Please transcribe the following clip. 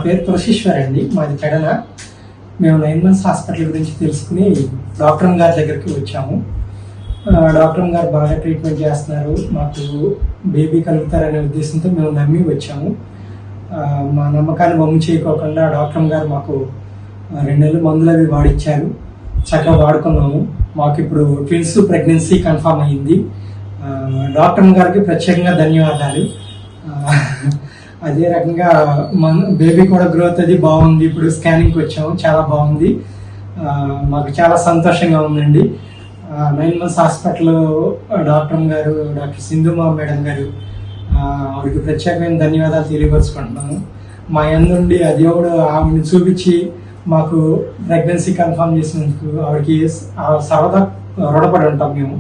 పేరు తులసీశ్వర్ అండి, మాది పెడన. మేము 9 months హాస్పిటల్ గురించి తెలుసుకుని డాక్టర్ గారి దగ్గరికి వచ్చాము. డాక్టర్ గారు బాగా ట్రీట్మెంట్ చేస్తున్నారు, మాకు బేబీ కలుగుతారనే ఉద్దేశంతో మేము నమ్మి వచ్చాము. మా నమ్మకాన్ని వమ్ము చేయకోకుండా డాక్టర్ గారు మాకు 2 నెలలు మందులు అవి వాడిచ్చారు. చక్కగా వాడుకున్నాము. మాకు ఇప్పుడు ట్విన్స్ ప్రెగ్నెన్సీ కన్ఫామ్ అయ్యింది. డాక్టర్ గారికి ప్రత్యేకంగా ధన్యవాదాలు. అదే రకంగా మన బేబీ కూడా గ్రోత్ అది బాగుంది. ఇప్పుడు స్కానింగ్కి వచ్చాము, చాలా బాగుంది. మాకు చాలా సంతోషంగా ఉందండి. 9 months హాస్పిటల్ డాక్టర్ గారు, డాక్టర్ సింధుమా మేడం గారు, ఆవిడకి ప్రత్యేకమైన ధన్యవాదాలు తెలియపరుచుకుంటున్నాను. మా యందుండి ఆ దేవుడు ఆవిడని చూపించి మాకు ప్రెగ్నెన్సీ కన్ఫర్మ్ చేసినందుకు ఆవిడకి సర్వదా రుణపడి ఉంటాం మేము.